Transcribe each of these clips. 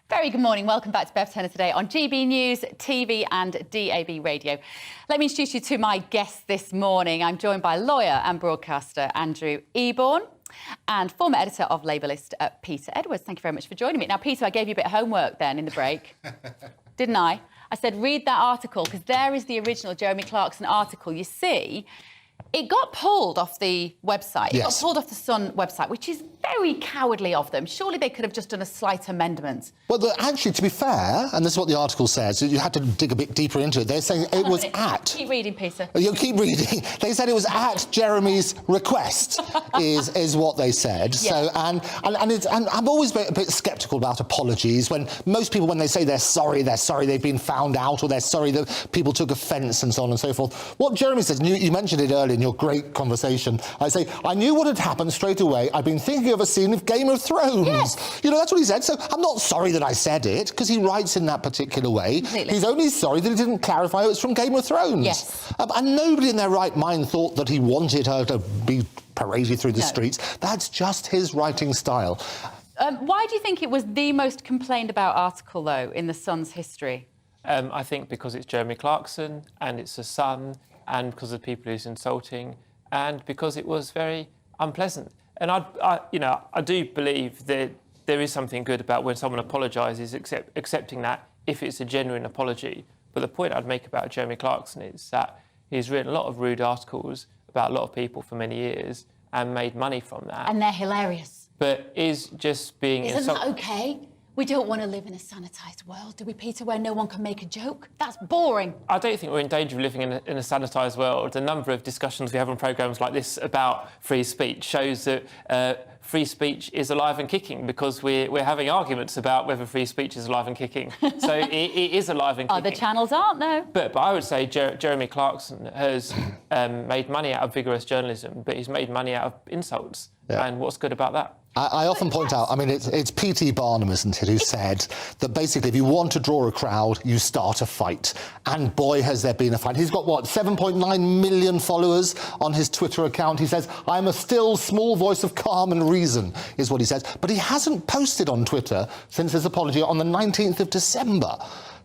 Very good morning. Welcome back to Bev Turner today on GB News, TV and DAB Radio. Let me introduce you to my guest this morning. I'm joined by lawyer and broadcaster Andrew Eborn and former editor of Labelist, Peter Edwards. Thank you very much for joining me. Now, Peter, I gave you a bit of homework then in the break, didn't I? I said, read that article, because there is the original Jeremy Clarkson article. You see, it got pulled off the website. It got pulled off the Sun website, which is very cowardly of them. Surely they could have just done a slight amendment. Well, actually, to be fair, and this is what the article says, you had to dig a bit deeper into it. They're saying it was at... Keep reading, Peter. You keep reading. They said it was at Jeremy's request, is what they said. Yes. So, and I'm always a bit sceptical about apologies. When most people, when they say they're sorry they've been found out, or they're sorry that people took offence and so on and so forth. What Jeremy says, and you mentioned it earlier in your great conversation, I say, I knew what had happened straight away. I've been thinking of a scene of Game of Thrones. Yes. You know, that's what he said. So I'm not sorry that I said it, because he writes in that particular way. Completely. He's only sorry that he didn't clarify it was from Game of Thrones. Yes. And nobody in their right mind thought that he wanted her to be paraded through the streets. That's just his writing style. Why do you think it was the most complained about article, though, in the Sun's history? I think because it's Jeremy Clarkson and it's the Sun, and because of the people he's insulting, and because it was very unpleasant. And I do believe that there is something good about when someone apologises, accepting that if it's a genuine apology. But the point I'd make about Jeremy Clarkson is that he's written a lot of rude articles about a lot of people for many years and made money from that. And they're hilarious. But is just being... Isn't that OK? We don't want to live in a sanitised world, do we, Peter, where no one can make a joke? That's boring. I don't think we're in danger of living in a sanitised world. The number of discussions we have on programmes like this about free speech shows that free speech is alive and kicking, because we're having arguments about whether free speech is alive and kicking. So it is alive and kicking. Other channels aren't, though. But I would say Jeremy Clarkson has made money out of vigorous journalism, but he's made money out of insults. Yeah. And what's good about that? I often point out, I mean, it's P.T. Barnum, isn't it, who said that basically if you want to draw a crowd, you start a fight. And boy, has there been a fight. He's got, what, 7.9 million followers on his Twitter account. He says, I'm a still small voice of calm and reason, is what he says. But he hasn't posted on Twitter since his apology on the 19th of December.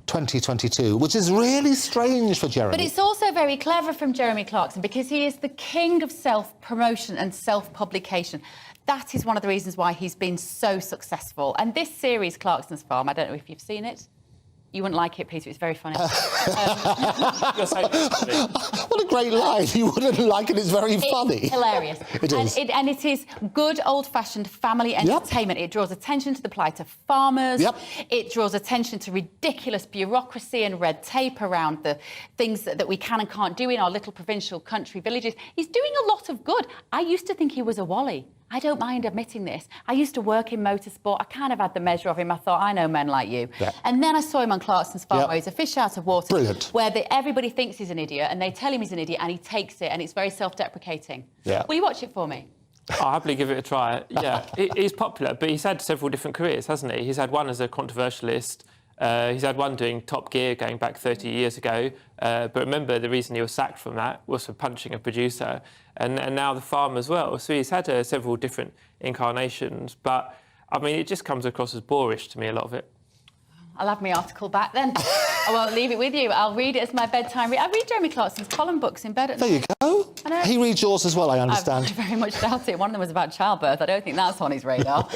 2022, which is really strange for Jeremy. But it's also very clever from Jeremy Clarkson, because he is the king of self-promotion and self-publication. That is one of the reasons why he's been so successful. And this series, Clarkson's Farm, I don't know if you've seen it. You wouldn't like it, Peter. It's very funny. You're so what a great line. You wouldn't like it. It's very funny. It's hilarious. It is. And it is good, old-fashioned family entertainment. It draws attention to the plight of farmers. It draws attention to ridiculous bureaucracy and red tape around the things that we can and can't do in our little provincial country villages. He's doing a lot of good. I used to think he was a wally. I don't mind admitting this. I used to work in motorsport. I kind of had the measure of him. I thought, I know men like you. And then I saw him on Clarkson's Farm, where he's a fish out of water. Brilliant. Where everybody thinks he's an idiot, and they tell him he's an idiot, and he takes it, and it's very self-deprecating. Will you watch it for me? I'll happily give it a try. Yeah, he's popular, but he's had several different careers, hasn't he? He's had one as a controversialist. He's had one doing Top Gear going back 30 years ago. But remember, the reason he was sacked from that was for punching a producer. And now The Farm as well. So he's had several different incarnations. But, I mean, it just comes across as boorish to me, a lot of it. I'll have my article back then. I won't leave it with you. I'll read it as my bedtime read. I read Jeremy Clarkson's column books in bed at night. There you go. I know. He reads yours as well, I understand. I very much doubt it. One of them was about childbirth. I don't think that's on his radar.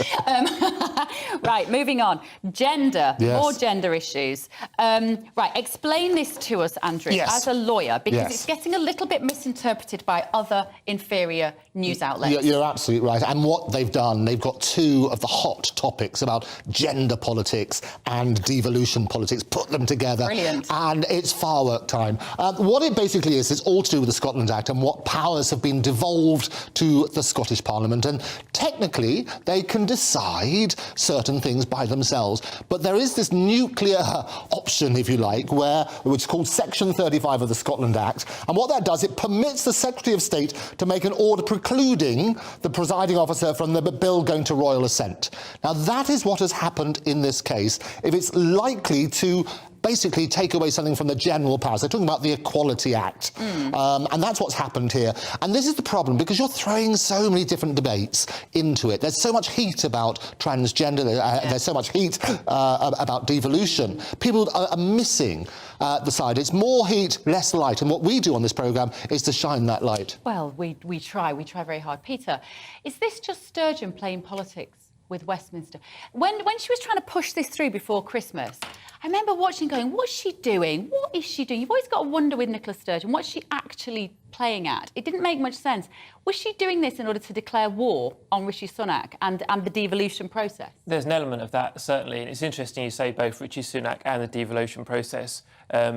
Right, moving on. Gender. More gender issues. Right, explain this to us, Andrew, as a lawyer, because it's getting a little bit misinterpreted by other inferior news outlets. You're absolutely right. And what they've done, they've got two of the hot topics about gender politics and devolution politics, put them together. Brilliant. And it's firework time. What it basically is, it's all to do with the Scotland Act and what powers have been devolved to the Scottish Parliament. And technically, they can decide certain things by themselves. But there is this nuclear option, if you like, which is called Section 35 of the Scotland Act. And what that does, it permits the Secretary of State to make an order precluding the presiding officer from the bill going to royal assent. Now, that is what has happened in this case. If it's likely to basically take away something from the general powers. They're talking about the Equality Act. And that's what's happened here. And this is the problem, because you're throwing so many different debates into it. There's so much heat about transgender, there's so much heat about devolution. People are missing the side. It's more heat, less light. And what we do on this programme is to shine that light. Well, we try very hard. Peter, is this just Sturgeon playing politics with Westminster? When she was trying to push this through before Christmas, I remember watching going, what's she doing? What is she doing? You've always got to wonder with Nicola Sturgeon, what's she actually playing at? It didn't make much sense. Was she doing this in order to declare war on Rishi Sunak and the devolution process? There's an element of that, certainly. And it's interesting you say both Rishi Sunak and the devolution process,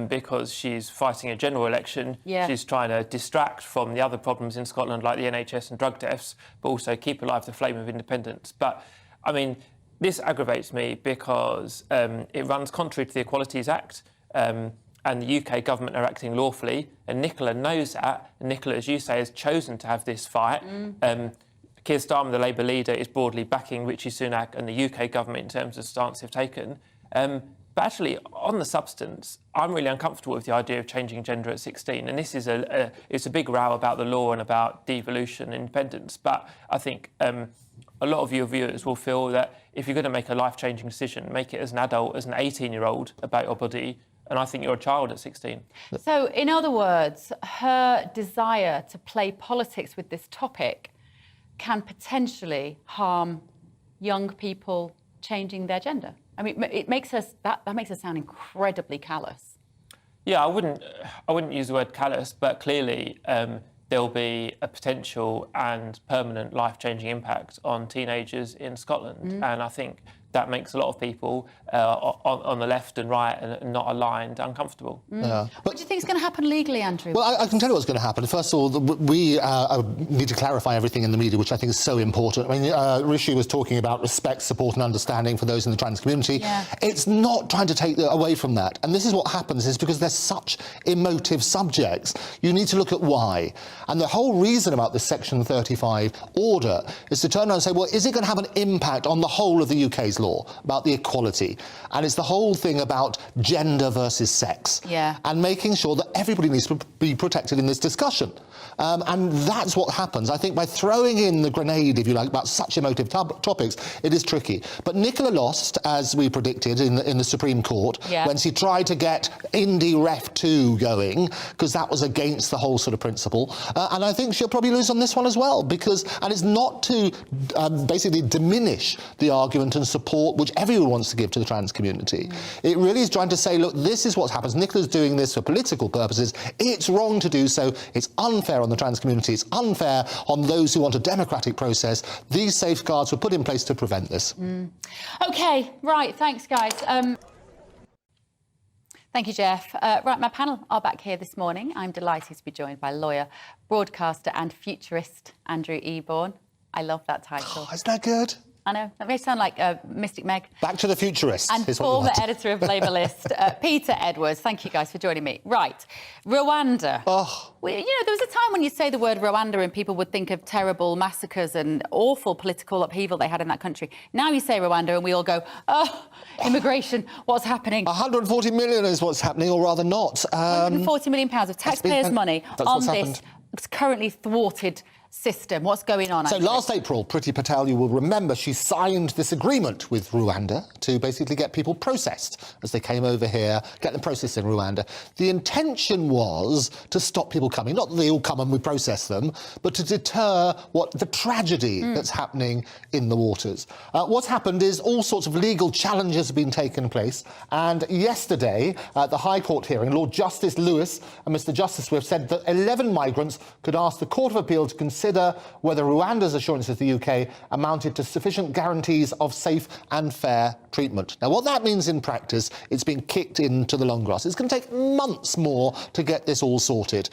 because she's fighting a general election. Yeah. She's trying to distract from the other problems in Scotland, like the NHS and drug deaths, but also keep alive the flame of independence. But, I mean, this aggravates me because it runs contrary to the Equalities Act, and the UK government are acting lawfully, and Nicola knows that. And Nicola, as you say, has chosen to have this fight. Keir Starmer, the Labour leader, is broadly backing Rishi Sunak and the UK government in terms of stance they've taken. But actually, on the substance, I'm really uncomfortable with the idea of changing gender at 16. And this is it's a big row about the law and about devolution and independence. But I think a lot of your viewers will feel that if you're going to make a life-changing decision, make it as an adult, as an 18-year-old about your body. And I think you're a child at 16. So, in other words, her desire to play politics with this topic can potentially harm young people changing their gender. I mean, it makes us that makes us sound incredibly callous. Yeah, I wouldn't use the word callous, but clearly there'll be a potential and permanent life-changing impact on teenagers in Scotland, and I think that makes a lot of people on the left and right and not aligned uncomfortable. Yeah. What do you think is going to happen legally, Andrew? Well, I can tell you what's going to happen. First of all, we need to clarify everything in the media, which I think is so important. I mean, Rishi was talking about respect, support and understanding for those in the trans community. Yeah. It's not trying to take away from that. And this is what happens, is because they're such emotive subjects, you need to look at why. And the whole reason about this Section 35 order is to turn around and say, well, is it going to have an impact on the whole of the UK's law about the equality? And it's the whole thing about gender versus sex, and making sure that everybody needs to be protected in this discussion. And that's what happens. I think by throwing in the grenade, if you like, about such emotive topics, it is tricky. But Nicola lost, as we predicted, in the Supreme Court, when she tried to get Indy Ref 2 going, because that was against the whole sort of principle. And I think she'll probably lose on this one as well, because, and it's not to basically diminish the argument and support which everyone wants to give to the trans community. It really is trying to say, look, this is what happens. Nicola's doing this for political purposes. It's wrong to do so. It's unfair on the trans community. It's unfair on those who want a democratic process. These safeguards were put in place to prevent this. OK, right, thanks, guys. Thank you, Jeff. Right, my panel are back here this morning. I'm delighted to be joined by lawyer, broadcaster and futurist Andrew Eborn. I love that title. Oh, isn't that good? I know, that may sound like Mystic Meg. Back to the Futurist. And former editor of Labour List, Peter Edwards. Thank you, guys, for joining me. Right, Rwanda. Oh. Well, you know, there was a time when you say the word Rwanda and people would think of terrible massacres and awful political upheaval they had in that country. Now you say Rwanda and we all go, oh, immigration, what's happening? 140 million is what's happening, or rather not. 140 million pounds of taxpayers' money on this currently thwarted system. What's going on? So last April, Priti Patel, you will remember, she signed this agreement with Rwanda to basically get people processed as they came over here, get them processed in Rwanda. The intention was to stop people coming, not that they all come and we process them, but to deter the tragedy that's happening in the waters. What's happened is all sorts of legal challenges have been taken place, and yesterday at the High Court hearing, Lord Justice Lewis and Mr Justice Swift said that 11 migrants could ask the Court of Appeal to consider whether Rwanda's assurances to the UK amounted to sufficient guarantees of safe and fair treatment. Now, what that means in practice, it's been kicked into the long grass. It's going to take months more to get this all sorted.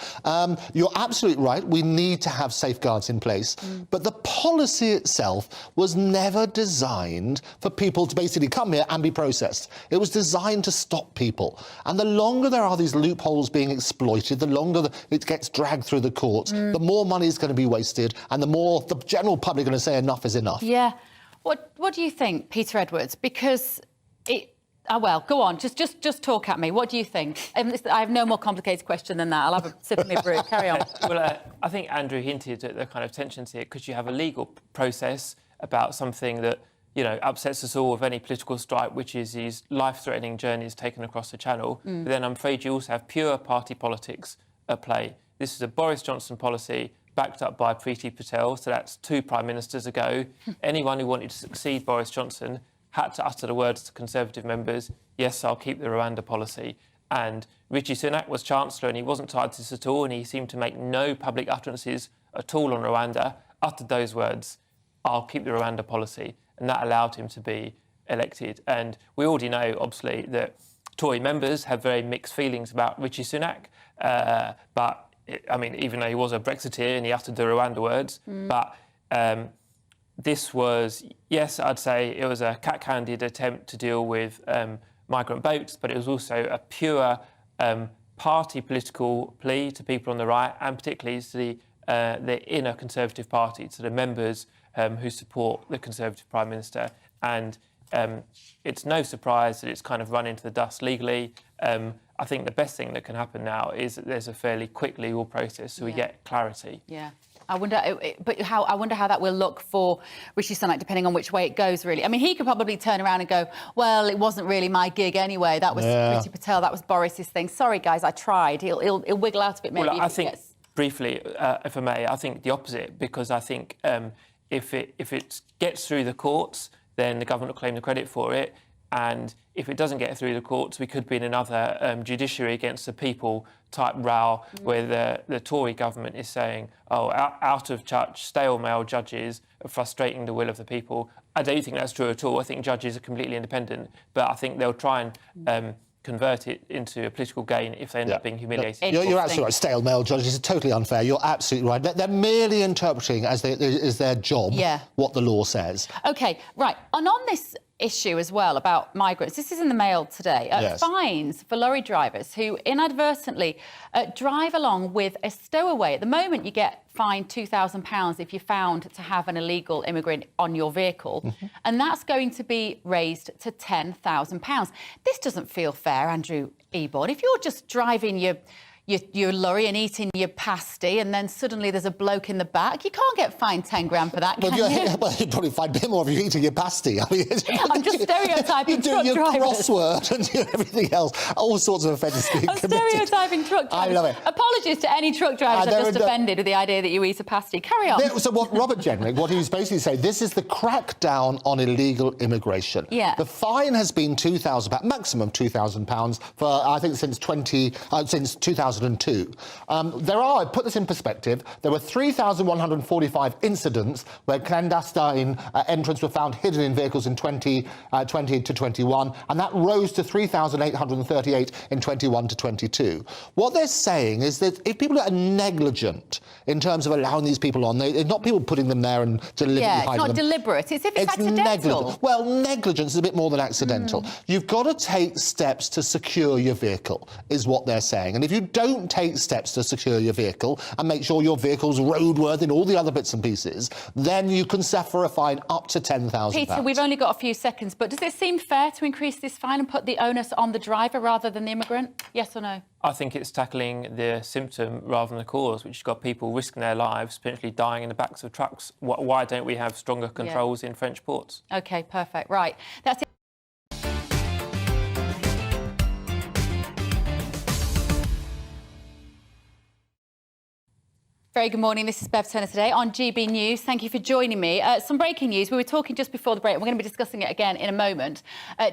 You're absolutely right. We need to have safeguards in place. But the policy itself was never designed for people to basically come here and be processed. It was designed to stop people. And the longer there are these loopholes being exploited, the longer it gets dragged through the courts, the more money is going to be wasted and the more the general public are going to say enough is enough. Yeah. What do you think, Peter Edwards? Because Oh, well, go on. Just talk at me. What do you think? I have no more complicated question than that. I'll have a sip of my brew. Carry on. Well, I think Andrew hinted at the kind of tensions here, because you have a legal process about something that, you know, upsets us all with any political stripe, which is these life-threatening journeys taken across the Channel. But then I'm afraid you also have pure party politics at play. This is a Boris Johnson policy backed up by Priti Patel, so that's 2 prime ministers ago. Anyone who wanted to succeed Boris Johnson had to utter the words to Conservative members, yes, I'll keep the Rwanda policy. And Rishi Sunak was Chancellor and he wasn't tied to this at all, and he seemed to make no public utterances at all on Rwanda, uttered those words, I'll keep the Rwanda policy. And that allowed him to be elected. And we already know, obviously, that Tory members have very mixed feelings about Rishi Sunak. I mean, even though he was a Brexiteer and he uttered the Rwanda words, this was, yes, I'd say it was a cat-handed attempt to deal with migrant boats, but it was also a pure party political plea to people on the right, and particularly to the inner Conservative Party, to the members who support the Conservative Prime Minister. And it's no surprise that it's kind of run into the dust legally. I think the best thing that can happen now is that there's a fairly quick legal process, so we get clarity. Yeah. I wonder how that will look for Rishi Sunak, depending on which way it goes, really. I mean, he could probably turn around and go, well, it wasn't really my gig anyway. That was Priti Patel, that was Boris's thing. Sorry, guys, I tried. He'll wiggle out of it, maybe. Well, I think, briefly, if I may, I think the opposite, because I think if it gets through the courts, then the government will claim the credit for it. And if it doesn't get through the courts, we could be in another judiciary against the people type row where the Tory government is saying, oh, out of touch, stale male judges are frustrating the will of the people. I don't think that's true at all. I think judges are completely independent, but I think they'll try and convert it into a political gain if they end up being humiliated. You're absolutely right. Stale male judges are totally unfair. You're absolutely right. They're merely interpreting as their job what the law says. OK, right. And on this issue as well about migrants, this is in the Mail today, fines for lorry drivers who inadvertently drive along with a stowaway. At the moment, you get fined £2,000 if you're found to have an illegal immigrant on your vehicle, and that's going to be raised to £10,000. This doesn't feel fair, Andrew Eborn. If you're just driving your lorry and eating your pasty, and then suddenly there's a bloke in the back, you can't get fined 10 grand for that, can you? Well, you'd probably find a bit more if you're eating your pasty. I mean, I'm just stereotyping truck drivers. You do your crossword and do everything else. All sorts of offences being committed. Stereotyping truck drivers. I love it. Apologies to any truck drivers that are just offended with the idea that you eat a pasty. Carry on. So what Robert Jenrick, what he was basically saying, this is the crackdown on illegal immigration. Yeah. The fine has been £2,000, maximum £2,000 for, I think, since 2002. Put this in perspective, there were 3,145 incidents where clandestine entrants were found hidden in vehicles in 2020 to 21, and that rose to 3,838 in 21 to 22. What they're saying is that if people are negligent in terms of allowing these people on, it's not people putting them there and deliberately hiding them. It's not deliberate, it's if it's accidental. Negligent. Well, negligence is a bit more than accidental. You've got to take steps to secure your vehicle, is what they're saying. And if you don't take steps to secure your vehicle and make sure your vehicle's roadworthy and all the other bits and pieces, then you can suffer a fine up to £10,000. Peter, we've only got a few seconds, but does it seem fair to increase this fine and put the onus on the driver rather than the immigrant? Yes or no? I think it's tackling the symptom rather than the cause, which has got people risking their lives, potentially dying in the backs of trucks. Why don't we have stronger controls in French ports? OK, perfect. Right. That's it. Very good morning. This is Bev Turner today on GB News. Thank you for joining me. Some breaking news. We were talking just before the break, and we're going to be discussing it again in a moment.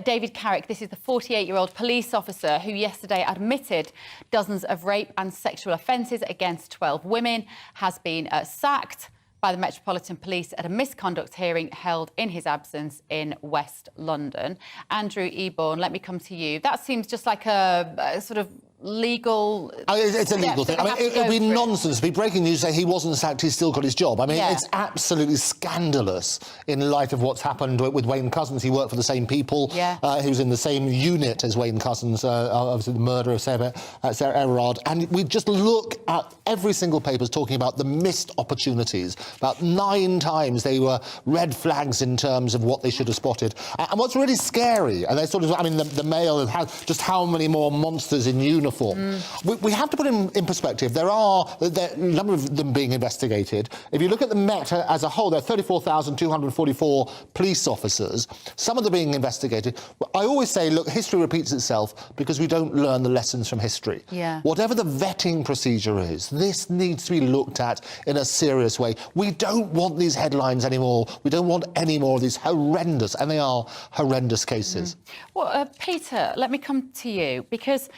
David Carrick, this is the 48-year-old police officer who yesterday admitted dozens of rape and sexual offences against 12 women, has been sacked by the Metropolitan Police at a misconduct hearing held in his absence in West London. Andrew Eborn, let me come to you. That seems just like a sort of legal... It's a legal thing. I mean, it would be nonsense to be breaking news say he wasn't sacked, he's still got his job. I mean, it's absolutely scandalous in light of what's happened with Wayne Couzens. He worked for the same people. He was in the same unit as Wayne Couzens, obviously the murder of Sarah Everard. And we just look at every single paper's talking about the missed opportunities. About 9 times they were red flags in terms of what they should have spotted. And what's really scary, and they sort of, I mean, the Mail has just how many more monsters in uniform. We have to put in perspective, there are a number of them being investigated. If you look at the Met as a whole, there are 34,244 police officers. Some of them being investigated. I always say, look, history repeats itself because we don't learn the lessons from history. Whatever the vetting procedure is, this needs to be looked at in a serious way. We don't want these headlines anymore. We don't want any more of these horrendous, and they are horrendous cases. Well, Peter, let me come to you, because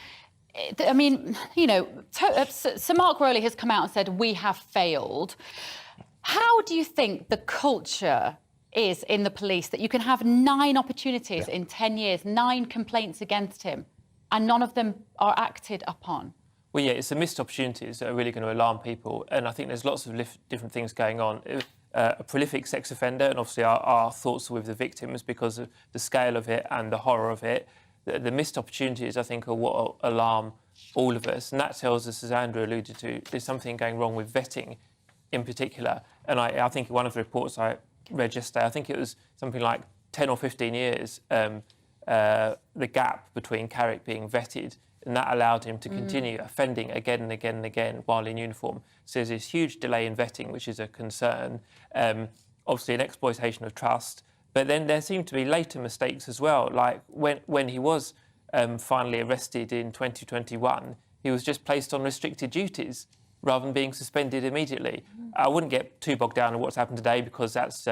I mean, you know, Sir Mark Rowley has come out and said, we have failed. How do you think the culture is in the police that you can have 9 opportunities in 10 years, 9 complaints against him, and none of them are acted upon? Well, yeah, it's the missed opportunities that are really going to alarm people. And I think there's lots of different things going on. A prolific sex offender, and obviously our thoughts are with the victims because of the scale of it and the horror of it. The missed opportunities, I think, are what will alarm all of us. And that tells us, as Andrew alluded to, there's something going wrong with vetting in particular. And I think one of the reports I read yesterday, I think it was something like 10 or 15 years, the gap between Carrick being vetted, and that allowed him to continue offending again and again and again while in uniform. So there's this huge delay in vetting, which is a concern. Obviously, an exploitation of trust. But then there seemed to be later mistakes as well, like when he was finally arrested in 2021, he was just placed on restricted duties rather than being suspended immediately. I wouldn't get too bogged down in what's happened today because that's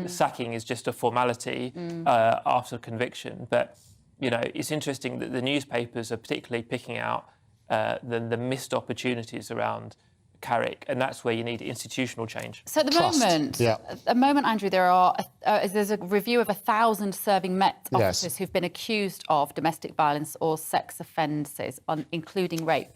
sacking is just a formality after conviction. But, you know, it's interesting that the newspapers are particularly picking out the missed opportunities around Carrick, and that's where you need institutional change. So at the moment, Andrew, there's a review of 1,000 serving Met officers who've been accused of domestic violence or sex offences, including rape.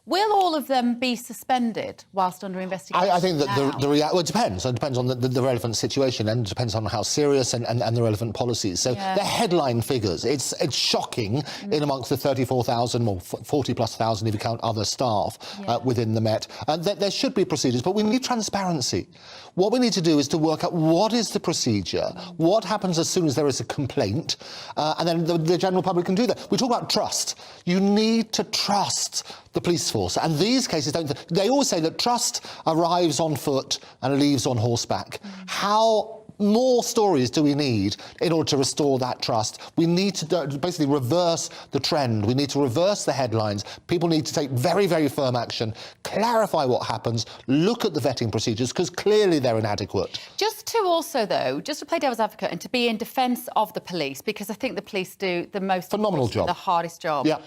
Will all of them be suspended whilst under investigation? I think that well, it depends. It depends on the relevant situation, and it depends on how serious and the relevant policies. So they're headline figures. It's shocking in amongst the 34,000 or 40+ thousand if you count other staff within the Met. There should be procedures, but we need transparency. What we need to do is to work out what is the procedure, what happens as soon as there is a complaint, and then the general public can do that. We talk about trust. You need to trust the police force. And these cases don't... They always say that trust arrives on foot and leaves on horseback. How more stories do we need in order to restore that trust? We need to basically reverse the trend. We need to reverse the headlines. People need to take very, very firm action, clarify what happens, look at the vetting procedures, because clearly they're inadequate. Just to play devil's advocate and to be in defence of the police, because I think the police do the most... Phenomenal job. The hardest job. Yeah.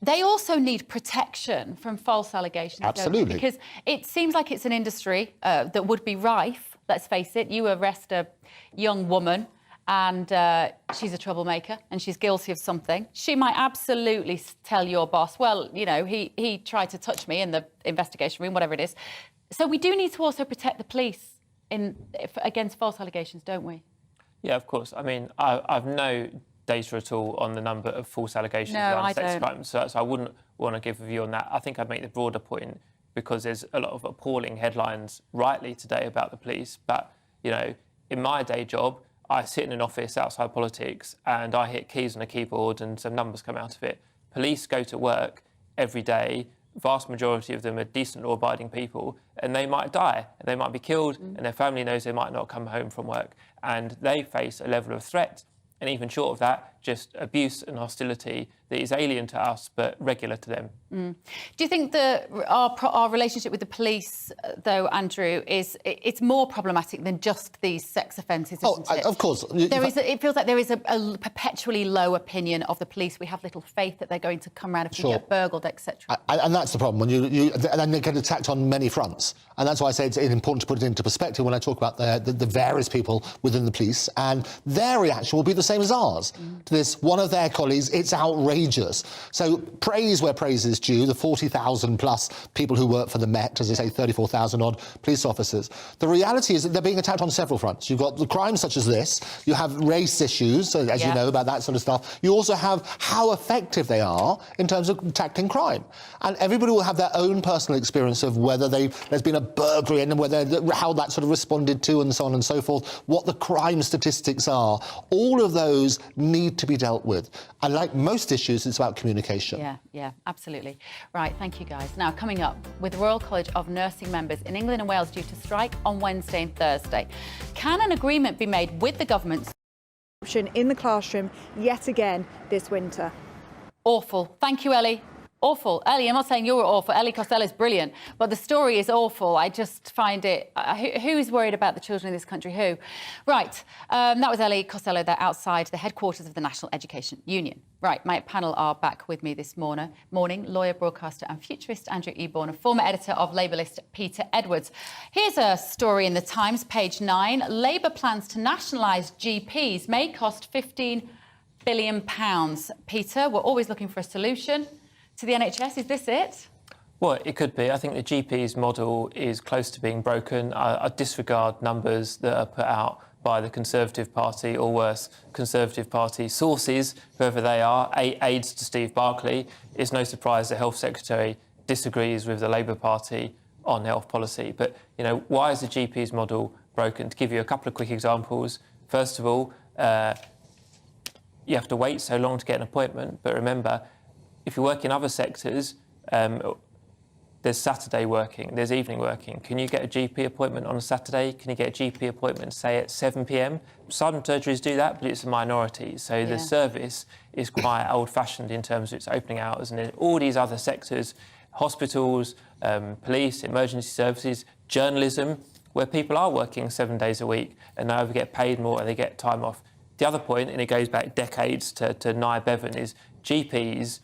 They also need protection from false allegations. Absolutely. Because it seems like it's an industry that would be rife, let's face it. You arrest a young woman and she's a troublemaker and she's guilty of something. She might absolutely tell your boss, well, you know, he tried to touch me in the investigation room, whatever it is. So we do need to also protect the police against false allegations, don't we? Yeah, of course. I mean, I've no data at all on the number of false allegations around sex crimes, so I wouldn't want to give a view on that. I think I'd make the broader point because there's a lot of appalling headlines rightly today about the police. But, you know, in my day job, I sit in an office outside politics and I hit keys on a keyboard and some numbers come out of it. Police go to work every day. Vast majority of them are decent law-abiding people, and they might die, and they might be killed, and their family knows they might not come home from work. And they face a level of threat, and even short of that, just abuse and hostility that is alien to us but regular to them. Do you think that our relationship with the police, though, Andrew, it's more problematic than just these sex offences, isn't it? Of course. It feels like there is a perpetually low opinion of the police. We have little faith that they're going to come round if we get burgled, etc. And that's the problem, and they get attacked on many fronts. And that's why I say it's important to put it into perspective when I talk about the various people within the police, and their reaction will be the same as ours to this. One of their colleagues, it's outrageous outrageous. So praise where praise is due, the 40,000 plus people who work for the Met, as they say, 34,000 odd police officers. The reality is that they're being attacked on several fronts. You've got the crimes such as this, you have race issues, as you know, about that sort of stuff. You also have how effective they are in terms of tackling crime. And everybody will have their own personal experience of whether there's been a burglary and how that sort of responded to and so on and so forth, what the crime statistics are. All of those need to be dealt with. And like most issues, it's about communication. Yeah, absolutely. Right, thank you guys. Now, coming up, with Royal College of Nursing members in England and Wales due to strike on Wednesday and Thursday, can an agreement be made with the government? In the classroom yet again this winter. Awful. Thank you, Ellie. Awful. Ellie, I'm not saying you're awful. Ellie Costello's brilliant, but the story is awful. I just find it... who's worried about the children in this country? Who? Right. That was Ellie Costello there outside the headquarters of the National Education Union. Right, my panel are back with me this morning. Lawyer, broadcaster and futurist Andrew Eborn, and former editor of Labourist Peter Edwards. Here's a story in the Times, page 9. Labour plans to nationalise GPs may cost £15 billion. Peter, we're always looking for a solution to the NHS. Is this it? Well, it could be. I think the GP's model is close to being broken. I disregard numbers that are put out by the Conservative Party, or worse, Conservative Party sources, whoever they are, aides to Steve Barclay. It's no surprise the Health Secretary disagrees with the Labour Party on health policy. But, you know, why is the GP's model broken? To give you a couple of quick examples. First of all, you have to wait so long to get an appointment. But remember, if you work in other sectors, there's Saturday working, there's evening working. Can you get a GP appointment on a Saturday? Can you get a GP appointment, say, at 7 p.m? Some surgeries do that, but it's a minority. So the service is quite old-fashioned in terms of its opening hours. And in all these other sectors, hospitals, police, emergency services, journalism, where people are working 7 days a week and they either get paid more or they get time off. The other point, and it goes back decades to Nye Bevan, is GPs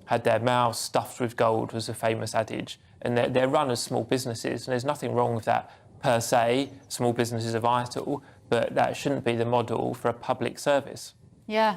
had their mouths stuffed with gold, was a famous adage. And they're run as small businesses, and there's nothing wrong with that per se. Small businesses are vital, but that shouldn't be the model for a public service. Yeah.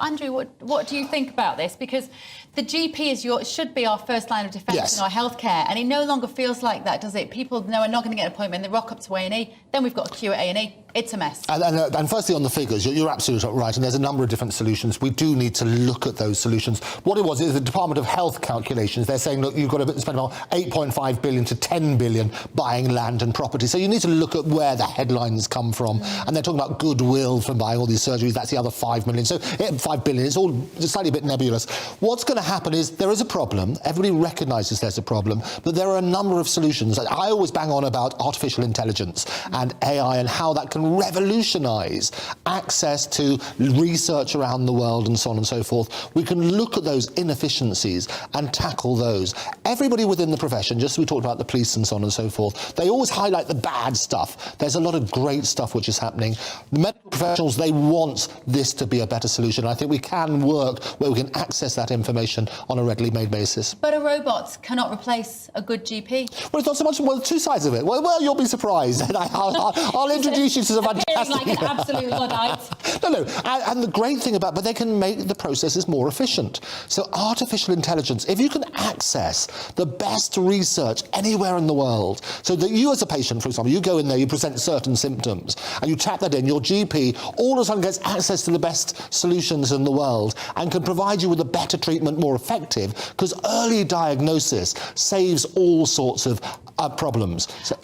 Andrew, what do you think about this? Because the GP should be our first line of defence in our healthcare, and it no longer feels like that, does it? People know are not going to get an appointment, they rock up to A&E, then we've got a queue at A&E. It's a mess. And firstly, on the figures, you're absolutely right, and there's a number of different solutions. We do need to look at those solutions. What it was is the Department of Health calculations. They're saying, look, you've got to spend about 8.5 billion to 10 billion buying land and property. So you need to look at where the headlines come from. And they're talking about goodwill from buying all these surgeries. That's the other 5 million. So 5 billion, it's all slightly a bit nebulous. What's going to happen is there is a problem. Everybody recognises there's a problem, but there are a number of solutions. I always bang on about artificial intelligence and AI and how that can revolutionise access to research around the world and so on and so forth. We can look at those inefficiencies and tackle those. Everybody within the profession, just as we talked about the police and so on and so forth, they always highlight the bad stuff. There's a lot of great stuff which is happening. The medical professionals, they want this to be a better solution. I think we can work where we can access that information on a readily made basis. But a robot cannot replace a good GP. Well, it's not so much, well, two sides of it. Well, you'll be surprised. I'll introduce you to some fantastic... like an absolute Luddite. No, and the great thing about, but they can make the processes more efficient. So artificial intelligence, if you can access the best research anywhere in the world, so that you as a patient, for example, you go in there, you present certain symptoms, and you tap that in, your GP all of a sudden gets access to the best solutions in the world and can provide you with a better treatment, more effective, because early diagnosis saves all sorts of problems. So,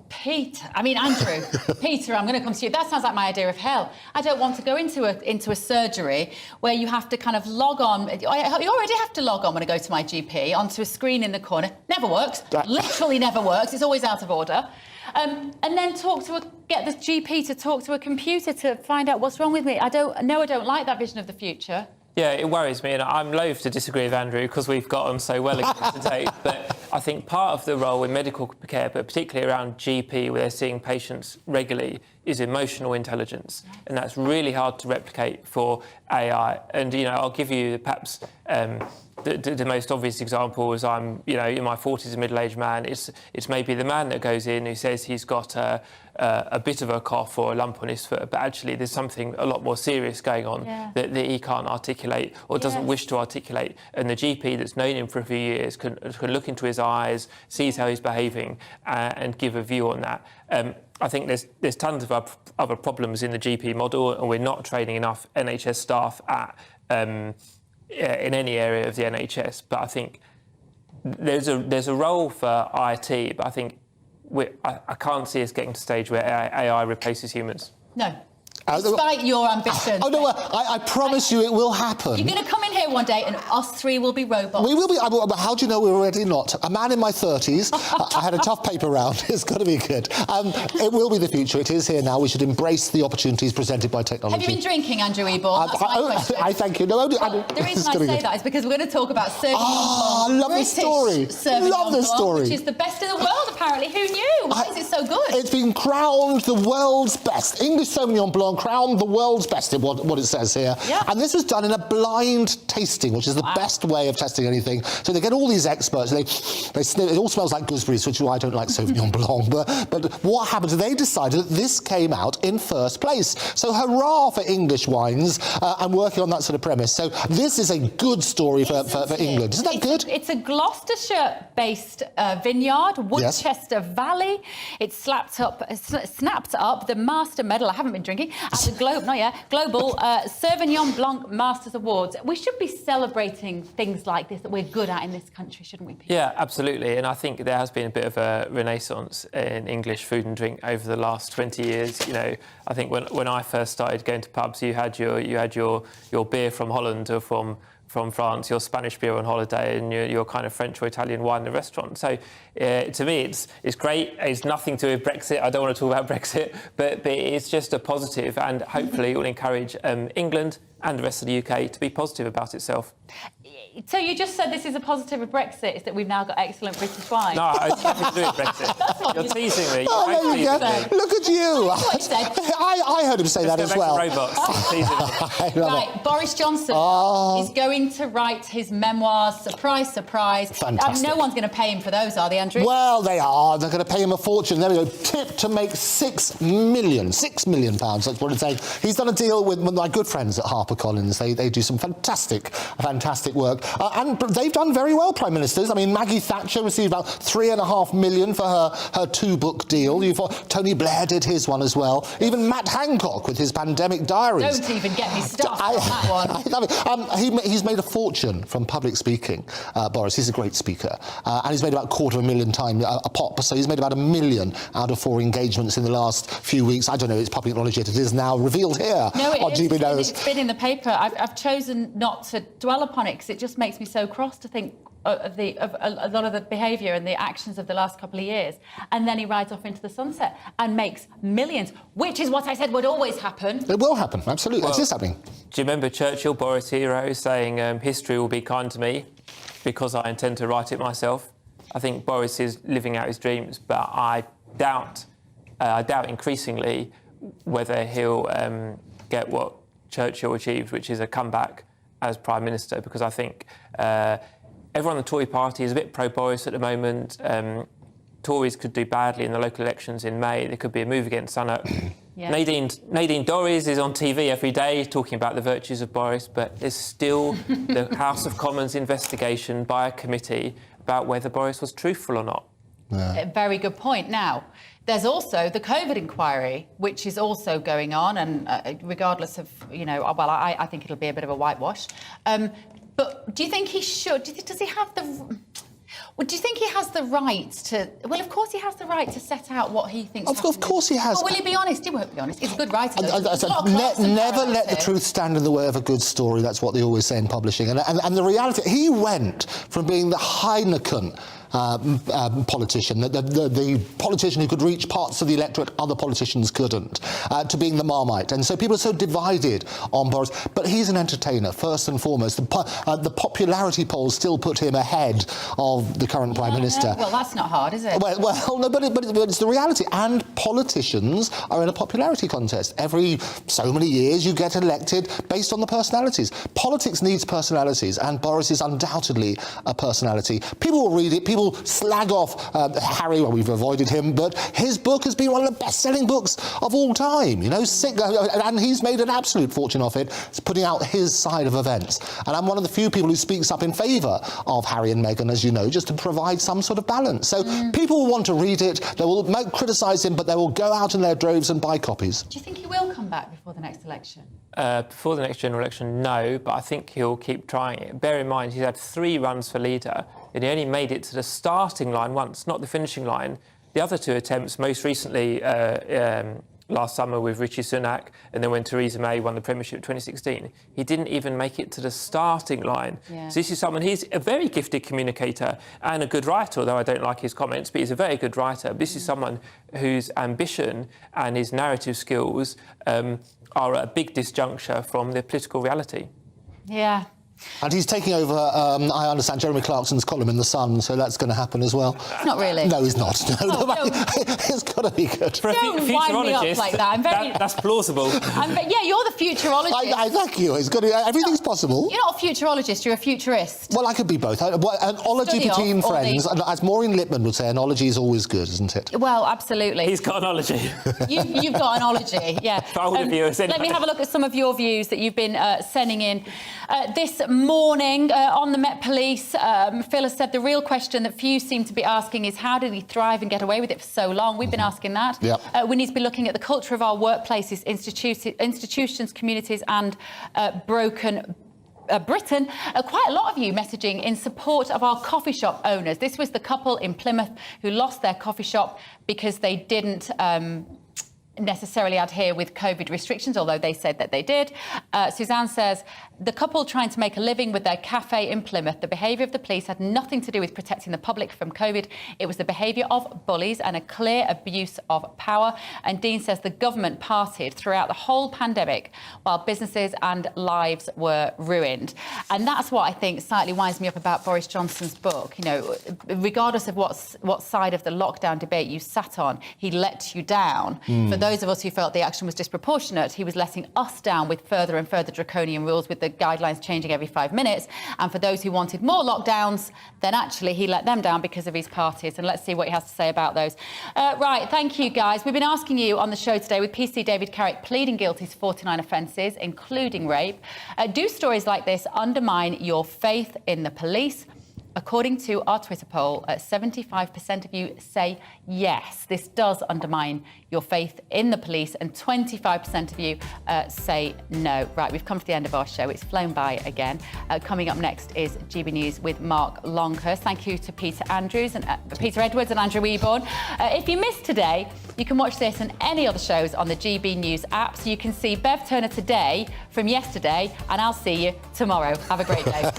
Peter, Andrew, Peter, I'm going to come to you. That sounds like my idea of hell. I don't want to go into a surgery where you have to kind of log on. You already have to log on when I go to my GP, onto a screen in the corner. Never works. Literally never works. It's always out of order. And then get the GP to talk to a computer to find out what's wrong with me. I don't like that vision of the future. Yeah, it worries me, and I'm loath to disagree with Andrew because we've got on so well again today. But I think part of the role in medical care, but particularly around GP, where they're seeing patients regularly, is emotional intelligence, and that's really hard to replicate for AI. And I'll give you perhaps the most obvious example is I'm, you know, in my 40s, a middle-aged man. It's maybe the man that goes in who says he's got a bit of a cough or a lump on his foot, but actually there's something a lot more serious going on that he can't articulate or doesn't wish to articulate. And the GP that's known him for a few years can look into his eyes, sees how he's behaving, and give a view on that. I think there's tons of other problems in the GP model, and we're not training enough NHS staff in any area of the NHS. But I think there's a role for IT, but I think I can't see us getting to a stage where AI replaces humans. No. Despite your ambition. Oh, no, I promise you it will happen. You're going to come in here one day and us three will be robots. We will be. How do you know we're already not? A man in my 30s. I had a tough paper round. It's got to be good. It will be the future. It is here now. We should embrace the opportunities presented by technology. Have you been drinking, Andrew Eborn? That's my question. I thank you. No, the reason I say that is because we're going to talk about Sauvignon Blanc. I love this story. Love this story. Which is the best in the world, apparently. Who knew? Why is it so good? It's been crowned the world's best. English Sauvignon Blanc crowned the world's best, in what it says here. Yeah. And this was done in a blind tasting, which is the best way of testing anything. So they get all these experts, they sniff, it all smells like gooseberries, which is why I don't like Sauvignon Blanc. But what happened is they decided that this came out in first place. So hurrah for English wines and working on that sort of premise. So this is a good story for England. Isn't that good? It's a Gloucestershire-based vineyard, Woodchester Valley. It snapped up the Master Medal. I haven't been drinking at the Global Sauvignon Blanc Masters Awards. We should be celebrating things like this that we're good at in this country, shouldn't we, Peter? Yeah, absolutely. And I think there has been a bit of a renaissance in English food and drink over the last 20 years. You know, I think when I first started going to pubs, you had your beer from Holland or from France, your Spanish beer on holiday, and your kind of French or Italian wine in the restaurant. So to me, it's great. It's nothing to do with Brexit. I don't want to talk about Brexit, but it's just a positive, and hopefully it will encourage England and the rest of the UK to be positive about itself. So you just said this is a positive of Brexit, is that we've now got excellent British wine? No, it's nothing to do with Brexit. You're teasing me. Oh, there you go. Look at you. That's what he said. I heard him say that as well. Robots. Teasing me. Right, Boris Johnson is going to write his memoirs. Surprise, surprise. Fantastic. No one's going to pay him for those, are they, Andrew? Well, they are. They're going to pay him a fortune. There we go. Tip to make £6 million. £6 million, that's what it's saying. He's done a deal with my good friends at HarperCollins. They do some fantastic work. And they've done very well, Prime Ministers. I mean, Maggie Thatcher received about £3.5 million for her two-book deal. Tony Blair did his one as well. Even Matt Hancock with his pandemic diaries. Don't even get me started on that one. I love it. He's made a fortune from public speaking, Boris. He's a great speaker. And he's made about £250,000 a pop. So he's made about £1 million out of 4 engagements in the last few weeks. I don't know, it's public knowledge yet. It is now revealed here on GB News. It's been in the paper. I've chosen not to dwell upon it because it just makes me so cross to think of a lot of the behaviour and the actions of the last couple of years. And then he rides off into the sunset and makes millions, which is what I said would always happen. It will happen, absolutely. Well, it is happening. Do you remember Churchill, Boris Hero, saying history will be kind to me because I intend to write it myself? I think Boris is living out his dreams, but I doubt increasingly whether he'll get what Churchill achieved, which is a comeback as Prime Minister, because I think everyone in the Tory party is a bit pro-Boris at the moment. Tories could do badly in the local elections in May. There could be a move against Sunak. Yeah. Nadine Dorries is on TV every day talking about the virtues of Boris, but there's still the House of Commons investigation by a committee about whether Boris was truthful or not. Yeah. A very good point. Now, there's also the COVID inquiry, which is also going on, and regardless of, well, I think it'll be a bit of a whitewash. But do you think he should? Does he have the? Well, do you think he has the right to? Well, of course he has the right to set out what he thinks. Of course he has. Well, will he be honest? He won't be honest. He's a good writer. Never let the truth stand in the way of a good story. That's what they always say in publishing. And the reality, he went from being the Heineken politician, the politician who could reach parts of the electorate other politicians couldn't, to being the Marmite. And so people are so divided on Boris. But he's an entertainer, first and foremost. The popularity polls still put him ahead of the current Prime Minister. Well, that's not hard, is it? Well, no, but it's the reality. And politicians are in a popularity contest. Every so many years you get elected based on the personalities. Politics needs personalities, and Boris is undoubtedly a personality. People will read it, people slag off Harry, well, we've avoided him, but his book has been one of the best-selling books of all time, you know, and he's made an absolute fortune off it. It's putting out his side of events. And I'm one of the few people who speaks up in favour of Harry and Meghan, as you know, just to provide some sort of balance. So people will want to read it, they will criticise him, but they will go out in their droves and buy copies. Do you think he will come back before the next election? Before the next general election, no, but I think he'll keep trying it. Bear in mind, he's had 3 runs for leader, and he only made it to the starting line once, not the finishing line. The other 2 attempts, most recently last summer with Rishi Sunak, and then when Theresa May won the Premiership in 2016, he didn't even make it to the starting line. Yeah. So this is someone, he's a very gifted communicator and a good writer, although I don't like his comments, but he's a very good writer. This is someone whose ambition and his narrative skills are at a big disjuncture from the political reality. Yeah. And he's taking over, I understand, Jeremy Clarkson's column in The Sun, so that's going to happen as well. Not really. No, he's not. No, it's got to be good. For don't wind me up like that. I'm very... That's plausible. Yeah, you're the futurologist. I thank you. It's good. Everything's possible. You're not a futurologist, you're a futurist. Well, I could be both. An ology between friends, as Maureen Lipman would say, an ology is always good, isn't it? Well, absolutely. He's got an ology. You've got an ology, yeah. For older viewers, anyway. Let me have a look at some of your views that you've been sending in. This morning on the Met Police, Phil has said the real question that few seem to be asking is how did he thrive and get away with it for so long? We've been asking that. Yep. We need to be looking at the culture of our workplaces, institutions, communities and broken Britain. Quite a lot of you messaging in support of our coffee shop owners. This was the couple in Plymouth who lost their coffee shop because they didn't necessarily adhere with COVID restrictions, although they said that they did. Suzanne says, the couple trying to make a living with their cafe in Plymouth, the behaviour of the police had nothing to do with protecting the public from COVID. It was the behaviour of bullies and a clear abuse of power. And Dean says the government partied throughout the whole pandemic while businesses and lives were ruined. And that's what I think slightly winds me up about Boris Johnson's book. You know, regardless of what side of the lockdown debate you sat on, he let you down. For those of us who felt the action was disproportionate, he was letting us down with further and further draconian rules, with the guidelines changing every 5 minutes. And for those who wanted more lockdowns, then actually he let them down because of his parties. And let's see what he has to say about those. Right, thank you, guys. We've been asking you on the show today, with PC David Carrick pleading guilty to 49 offences, including rape. Do stories like this undermine your faith in the police? According to our Twitter poll, 75% of you say yes, this does undermine your faith in the police, and 25% of you say no. Right, we've come to the end of our show. It's flown by again. Coming up next is GB News with Mark Longhurst. Thank you to Peter Andrews and Peter Edwards and Andrew Eborn. If you missed today, you can watch this and any other shows on the GB News app. So you can see Bev Turner today from yesterday, and I'll see you tomorrow. Have a great day.